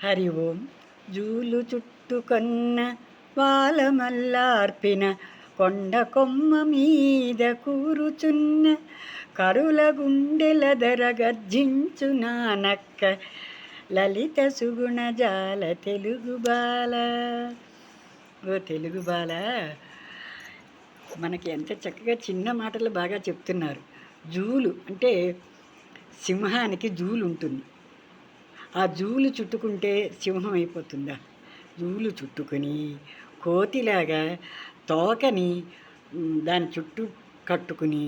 హరి ఓం. జూలు చుట్టుకొన్న వాలమల్లార్పిన కొండ కొమ్మ మీద కూరుచున్న కరుల గుండెల దర గర్జించు నానక్క లలిత సుగుణ జాల తెలుగు బాల. ఓ తెలుగు బాల, మనకి ఎంత చక్కగా చిన్న మాటలు బాగా చెప్తున్నారు. జూలు అంటే సింహానికి జూలు ఉంటుంది. ఆ జూలు చుట్టుకుంటే సింహం అయిపోతుందా? జూలు చుట్టుకొని కోతిలాగా తోకని దాని చుట్టూ కట్టుకుని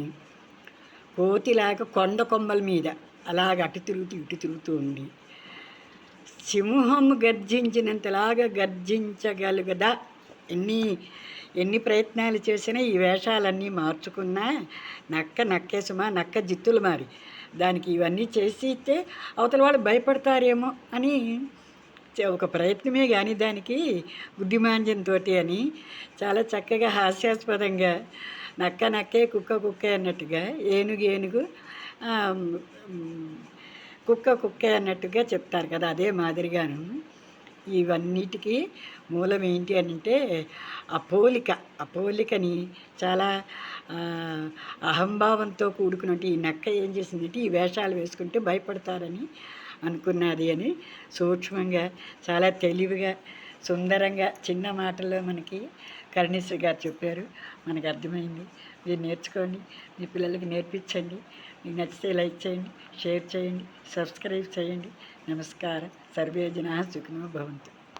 కోతిలాగా కొండ కొమ్మల మీద అలాగ అటు తిరుగుతూ ఇటు తిరుగుతూ ఉండి సింహం గర్జించినంతలాగా గర్జించగలుగదా? ఎన్ని ప్రయత్నాలు చేసినా ఈ వేషాలన్నీ మార్చుకున్నా నక్క నక్కే సుమా, నక్క జిత్తులు మారి దానికి ఇవన్నీ చేసి ఇస్తే అవతల వాళ్ళు భయపడతారేమో అని ఒక ప్రయత్నమే కానీ దానికి బుద్ధిమాంద్యంతో అని చాలా చక్కగా హాస్యాస్పదంగా నక్క నక్కే కుక్క కుక్కే అన్నట్టుగా ఏనుగు కుక్క కుక్కే అన్నట్టుగా చెప్తారు కదా. అదే మాదిరిగాను ఇవన్నిటికీ మూలం ఏంటి అని అంటే ఆ పోలికని చాలా అహంభావంతో కూడుకున్నట్టు ఈ నక్క ఏం చేసిందంటే ఈ వేషాలు వేసుకుంటే భయపడతారని అనుకున్నది అని సూక్ష్మంగా చాలా తెలివిగా సుందరంగా చిన్న మాటల్లో మనకి కరుణేశ్వరి గారు చెప్పారు. మనకు అర్థమైంది. మీరు నేర్చుకోండి, మీ పిల్లలకి నేర్పించండి. మీకు నచ్చితే లైక్ చేయండి, షేర్ చేయండి, సబ్స్క్రైబ్ చేయండి. నమస్కారం. సర్వే జనాః సుఖినో భవంతు.